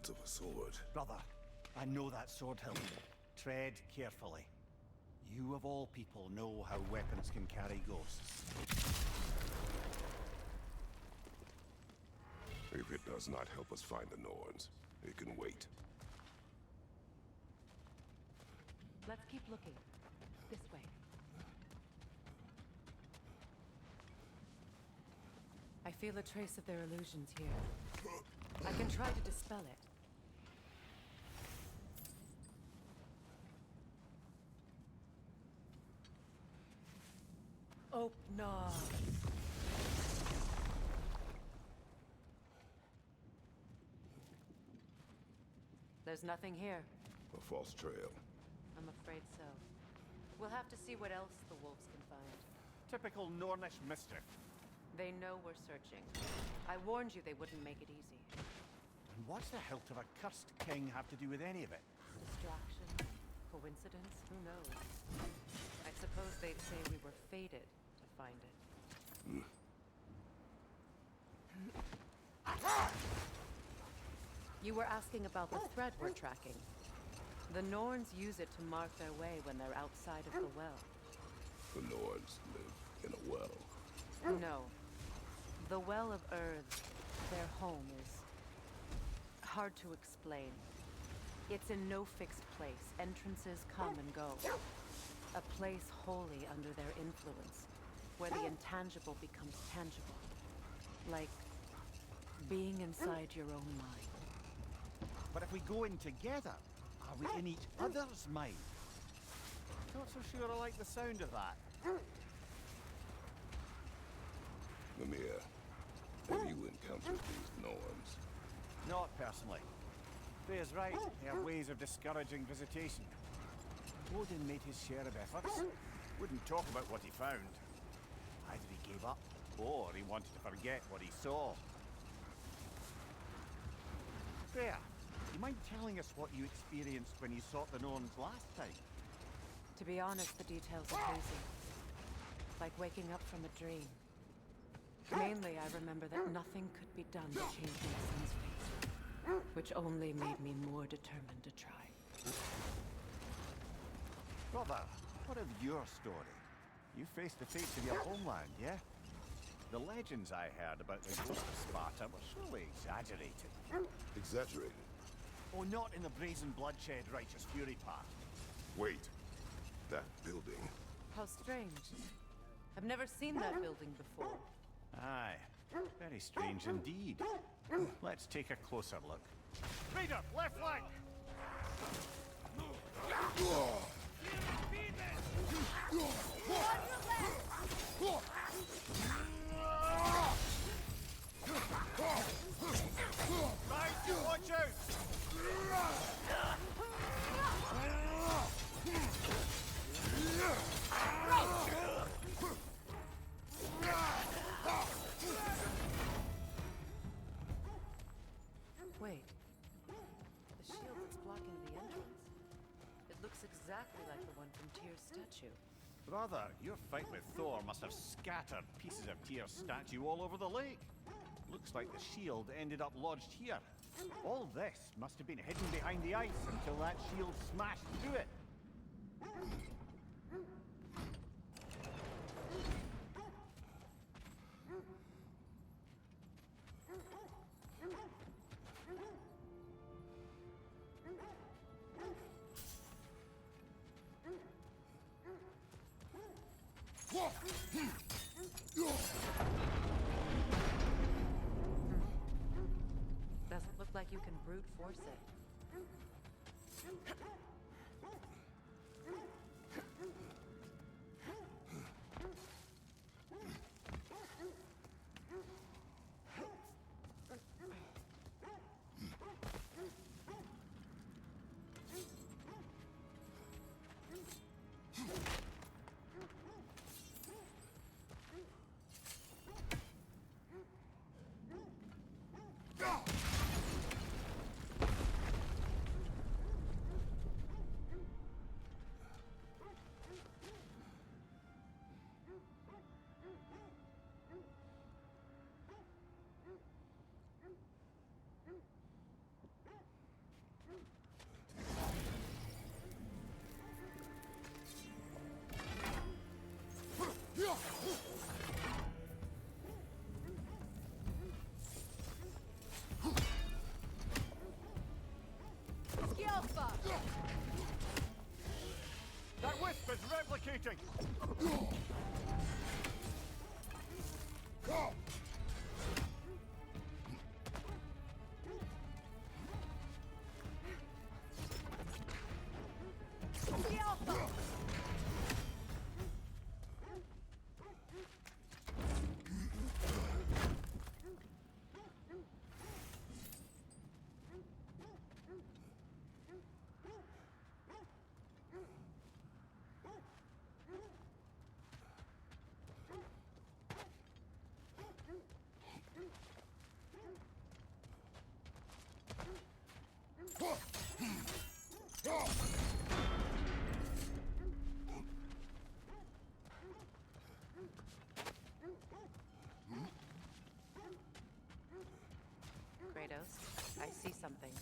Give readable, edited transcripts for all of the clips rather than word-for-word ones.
hilt of a sword. Brother, I know that sword hilt. Tread carefully. You of all people know how weapons can carry ghosts. If it does not help us find the Norns, it can wait. Let's keep looking. This way. I feel a trace of their illusions here. I can try to dispel it. Oh, no. There's nothing here. A false trail. I'm afraid so. We'll have to see what else the wolves can find. Typical Nornish mischief. They know we're searching. I warned you they wouldn't make it easy. And what's the hilt of a cursed king have to do with any of it? Distraction? Coincidence? Who knows? I suppose they'd say we were fated to find it. You were asking about the thread we're tracking. The Norns use it to mark their way when they're outside of the well. The Norns live in a well. No. The Well of Earth, their home, is hard to explain. It's in no fixed place. Entrances come and go. A place wholly under their influence, where the intangible becomes tangible. Like being inside your own mind. But if we go in together, are we in each other's mind? Not so sure I like the sound of that. Mimir, have you encountered these Norns? Not personally. Freya's right. They have ways of discouraging visitation. Odin made his share of efforts. Wouldn't talk about what he found. Either he gave up, or he wanted to forget what he saw. Freya, do you mind telling us what you experienced when you sought the Norns last time? To be honest, the details are hazy. Like waking up from a dream. Mainly, I remember that nothing could be done to change my son's fate, which only made me more determined to try. Brother, what of your story? You faced the fates of your homeland, yeah? The legends I heard about the ghost of Sparta were surely exaggerated. Exaggerated? Oh, not in the brazen bloodshed righteous fury part. Wait. That building. How strange. I've never seen that building before. Aye. Very strange indeed. Let's take a closer look. Raider, left flank! Right, watch out! Wait. The shield that's blocking the entrance. It looks exactly like the one from Tyr's statue. Brother, your fight with Thor must have scattered pieces of Tyr's statue all over the lake. Looks like the shield ended up lodged here. All this must have been hidden behind the ice until that shield smashed through it. Doesn't look like you can brute force it. Skjalfa! That wisp is replicating! Skjalfa! Kratos, I see something.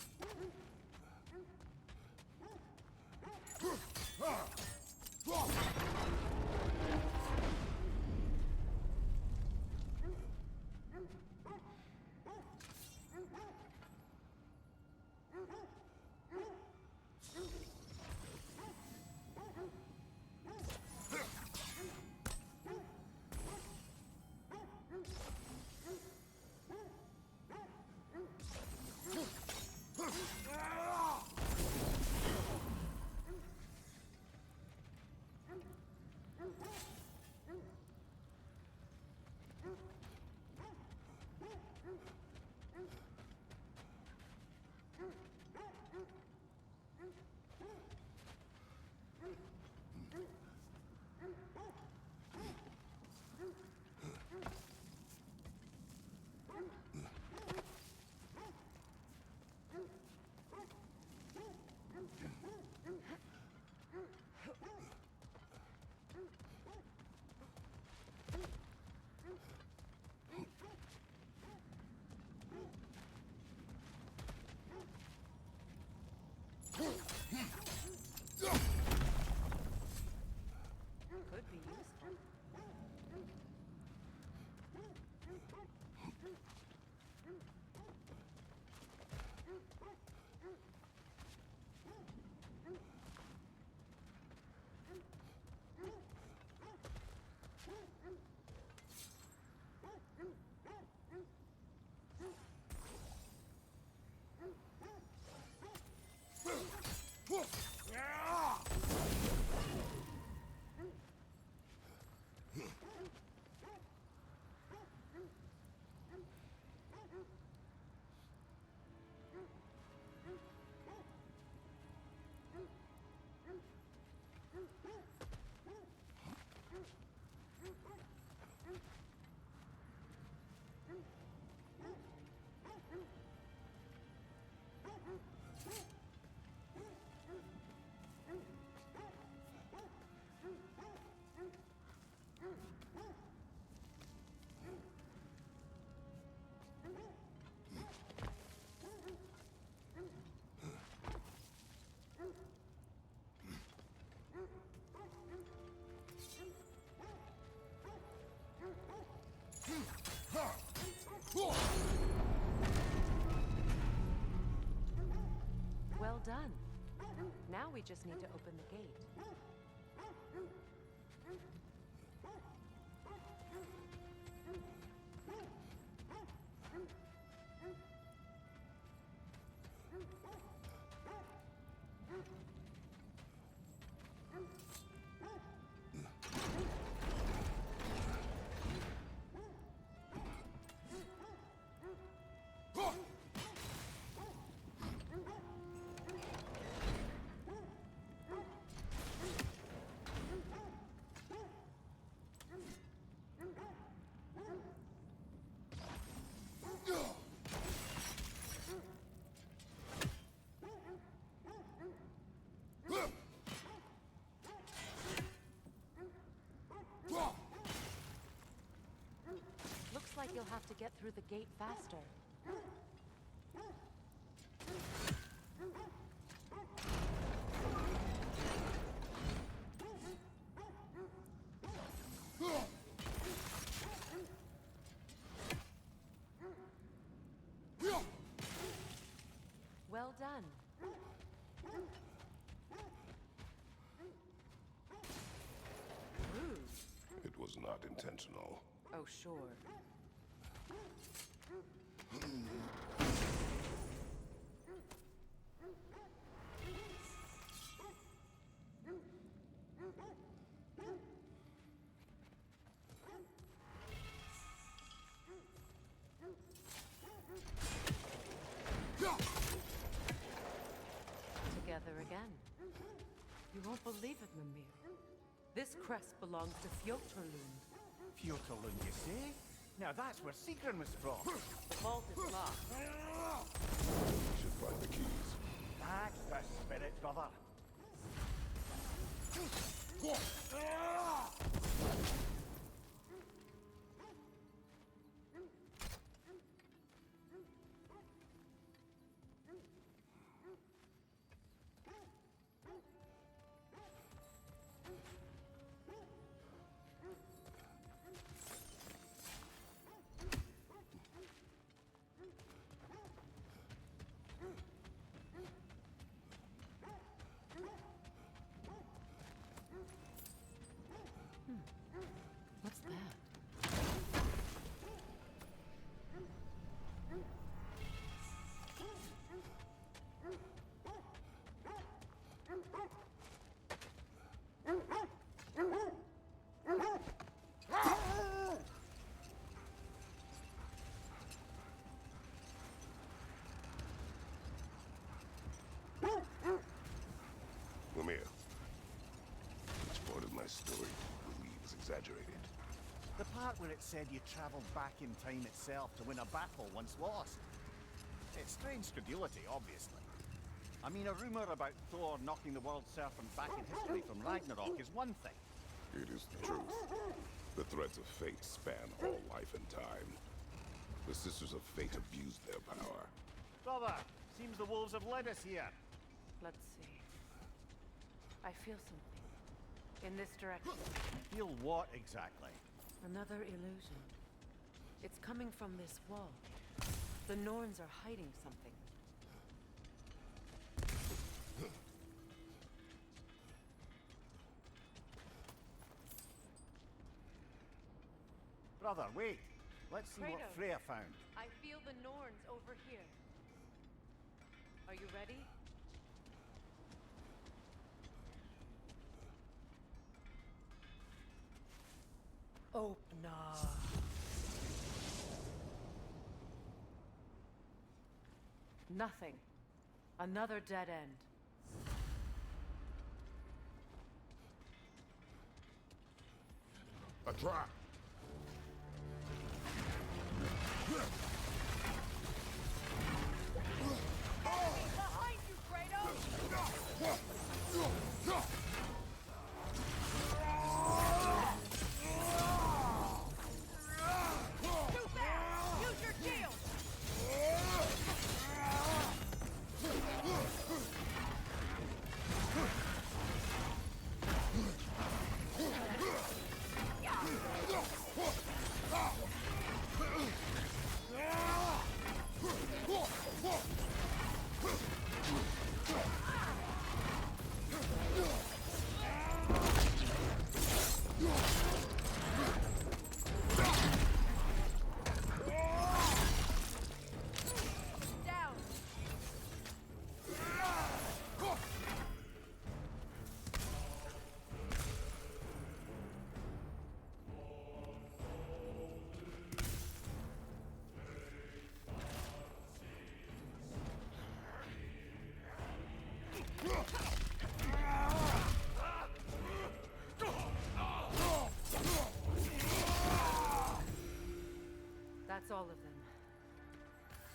Could be useful. Well done. Now we just need to open the gate. Looks like you'll have to get through the gate faster. was not intentional. Oh, sure. Together again. You won't believe it, Mimir. This crest belongs to Fjotorlund. Fjotorlund, you say? Now that's where Sigrun was from. The vault is locked. Should find the keys. That's the spirit, brother. What's that? Mimir, which part of my story do you believe is exaggerated? The part where it said you traveled back in time itself to win a battle once lost. It's strange credulity, obviously. I mean, a rumor about Thor knocking the world serpent back in history from Ragnarok is one thing. It is the truth. The threads of fate span all life and time. The Sisters of Fate abused their power. Brother, seems the wolves have led us here. Let's see. I feel something. In this direction. Feel what exactly? Another illusion. It's coming from this wall. The Norns are hiding something. Brother, wait. Let's see what Kratos. Freya found. I feel the Norns over here. Are you ready? Open. Nothing. Another dead end. A trap! Behind you, Kratos! Too fast! Use your shield! Down! That's all of them.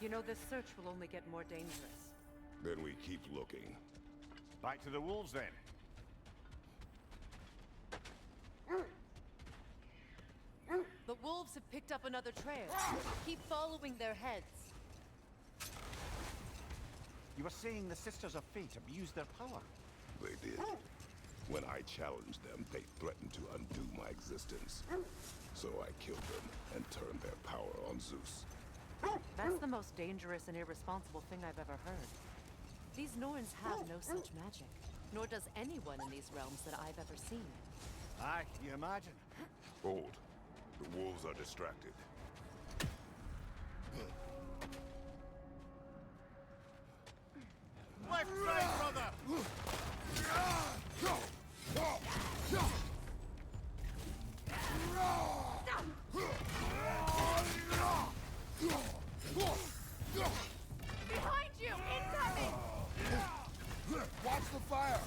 You know, this search will only get more dangerous. Then we keep looking. Back to the wolves then. The wolves have picked up another trail. Keep following their heads. You were saying the Sisters of Fate abused their power. They did. When I challenged them, they threatened to undo my existence. So I killed them and turned their power on Zeus. That's the most dangerous and irresponsible thing I've ever heard. These Norns have no such magic, nor does anyone in these realms that I've ever seen. Aye, can you imagine? Hold. The wolves are distracted. Left side, brother! Behind you! Incoming! Watch the fire!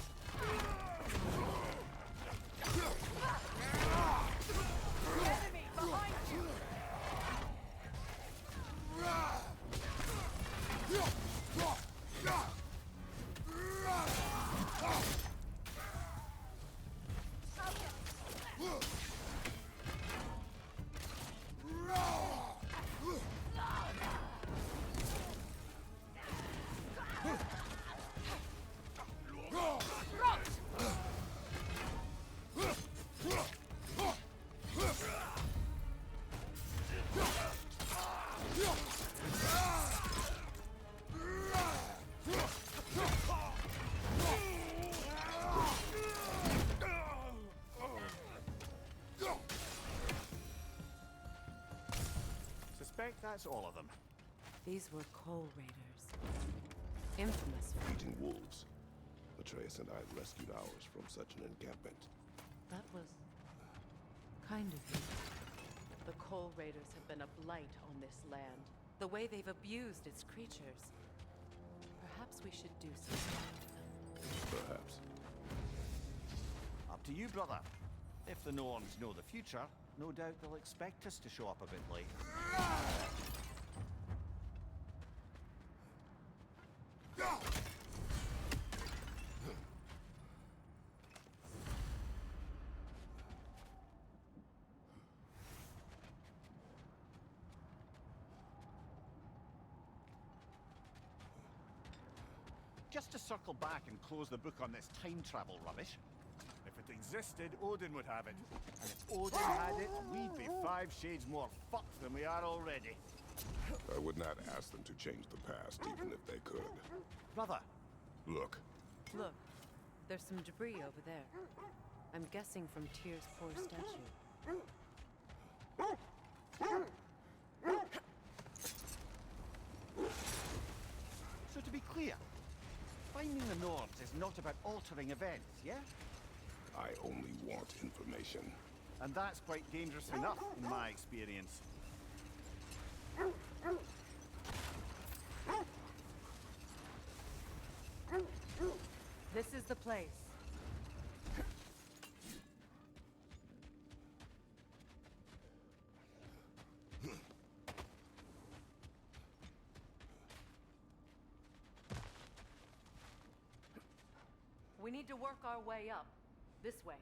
Enemy! Behind you! Suspect that's all of them. These were coal raiders. Infamous for Eating wolves. Atreus and I rescued ours from such an encampment. that was kind of you. The coal raiders have been a blight on this land. The way they've abused its creatures. Perhaps we should do something with them. Perhaps. Up to you, brother. If the Norns know the future, no doubt they'll expect us to show up a bit late. Just to circle back and close the book on this time travel rubbish. If it existed, Odin would have it. And if Odin had it, we'd be 5 shades more fucked than we are already. I would not ask them to change the past, even if they could. Brother, Look, Look, there's some debris over there. I'm guessing from Tyr's poor statue. so to be clear, finding the Norns is not about altering events, yeah? I only want information. And that's quite dangerous enough, in my experience. This is the place. We need to work our way up. This way.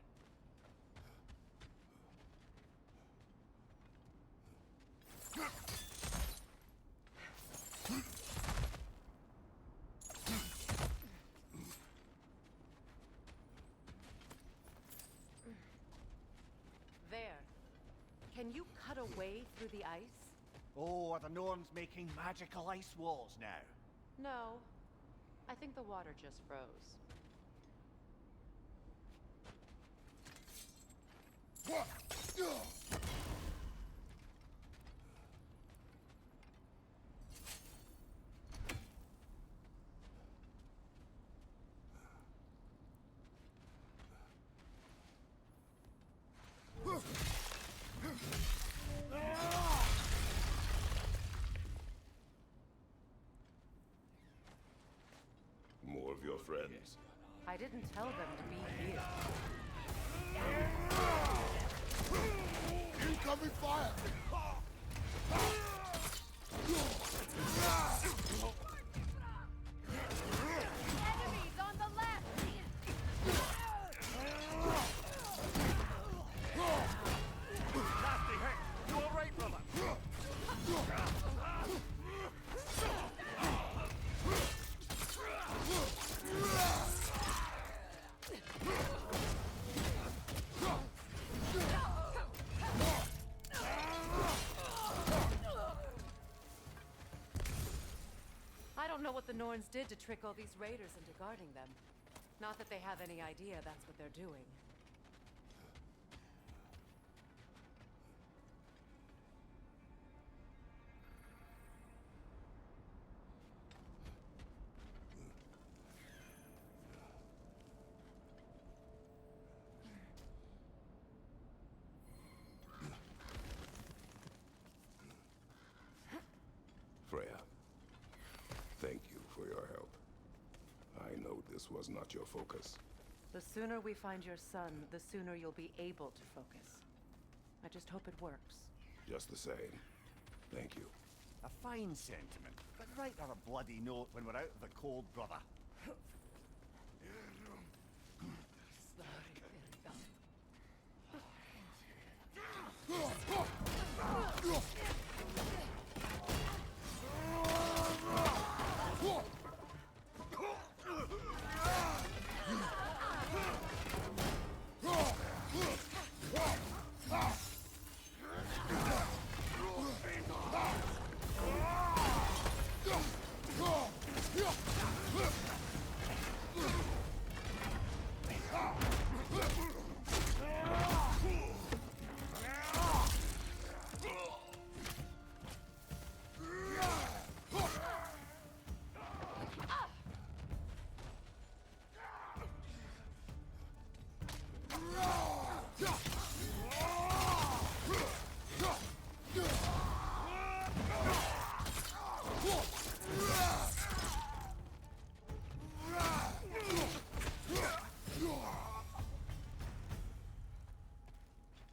There. Can you cut a way through the ice? Oh, are the Norns making magical ice walls now? No. I think the water just froze. More of your friends. I didn't tell them to be here. Incoming fire! Enemies on the left! Nasty hit! You alright, brother? I don't know what the Norns did to trick all these raiders into guarding them. Not that they have any idea that's what they're doing. this was not your focus. The sooner we find your son, the sooner you'll be able to focus. I just hope it works. Just the same. Thank you. A fine sentiment, but write her a bloody note when we're out of the cold, brother.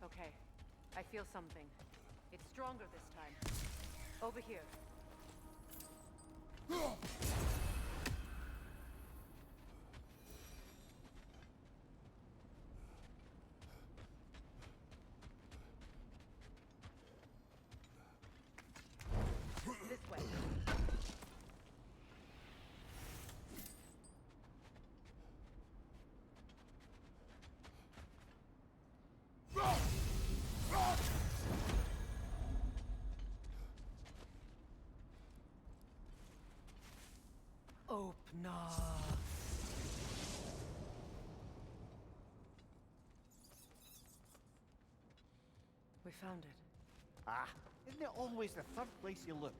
Okay, I feel something. It's stronger this time. Over here. This way. Open up. We found it. Ah, isn't it always the third place you look?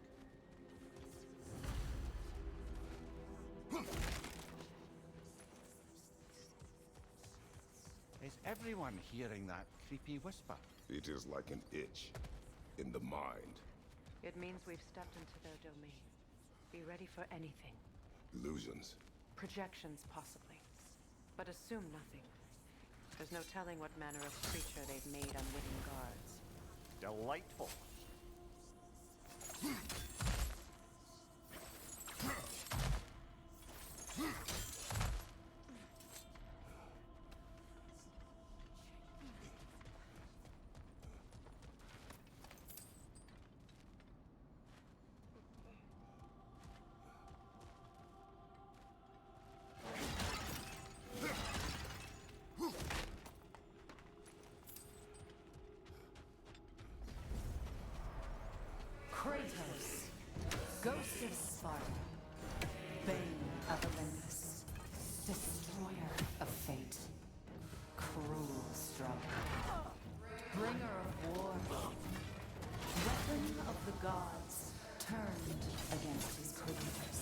Is everyone hearing that creepy whisper? It is like an itch in the mind. It means we've stepped into their domain. Be ready for anything. Illusions. Projections, possibly. But assume nothing. There's no telling what manner of creature they've made unwitting guards. Delightful. Kratos, Ghost of Sparta, Bane of Olympus, Destroyer of Fate, Cruel Striker, Bringer of War, Weapon of the Gods, turned against his creators.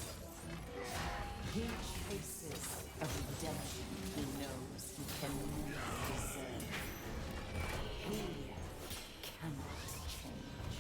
He chases a redemption he knows he can never deserve. He cannot change.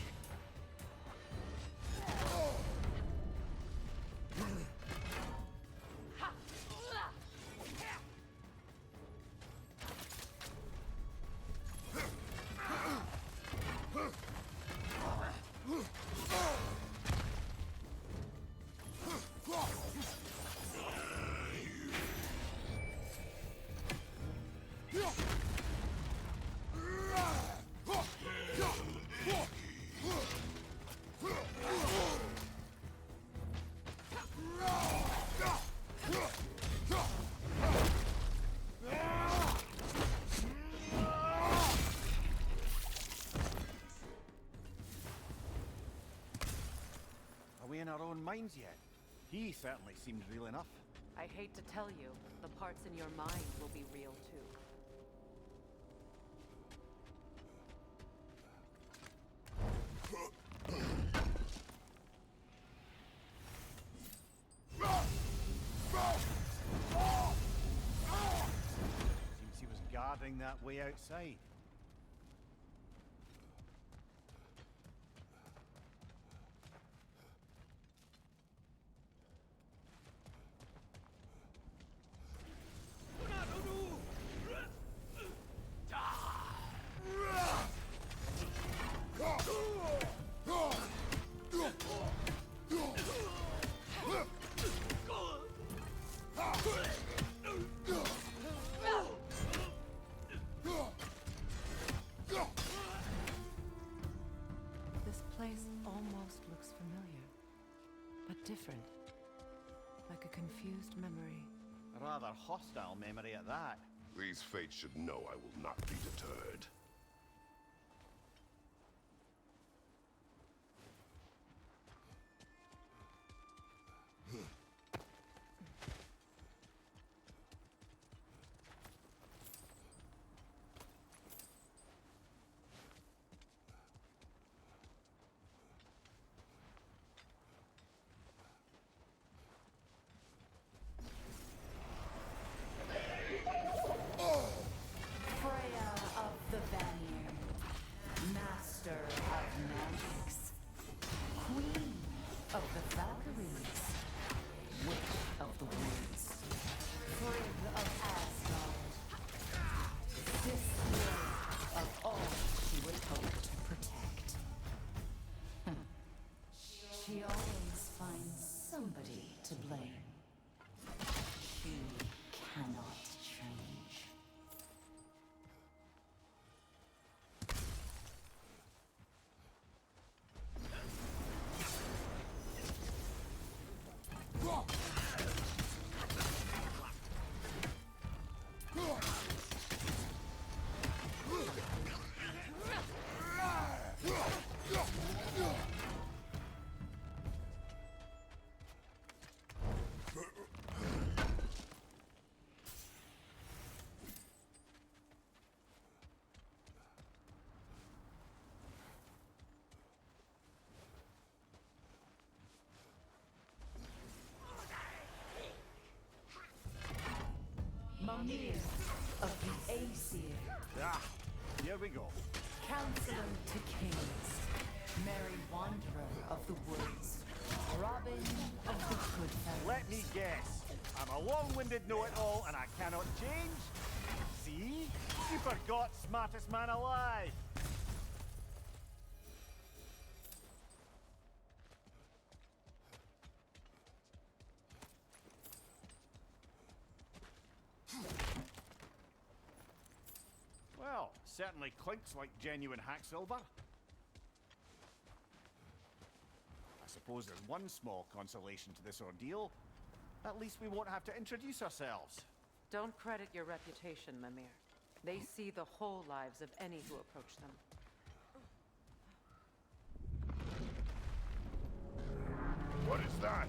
Are we in our own minds yet? He certainly seemed real enough. I hate to tell you, the parts in your mind will be real too. Seems he was guarding that way outside. different. Like a confused memory. A rather hostile memory at that. These fates should know I will not be deterred. Freya of the Vanir, master of magics, queen of the Valkyries, witch of the woods, frigg of Asgard, destroyer of all she would hope to protect. She always finds somebody to blame. She cannot change. Mimir of the Aesir, Ah, here we go. counselor to kings, merry wanderer of the woods, Robin of the Goodfellas. Let me guess. I'm a long-winded know-it-all and I cannot change? See? You forgot smartest man alive. Well, certainly clinks like genuine hack silver. I suppose there's one small consolation to this ordeal. At least we won't have to introduce ourselves. Don't credit your reputation, Mimir. They see the whole lives of any who approach them. What is that?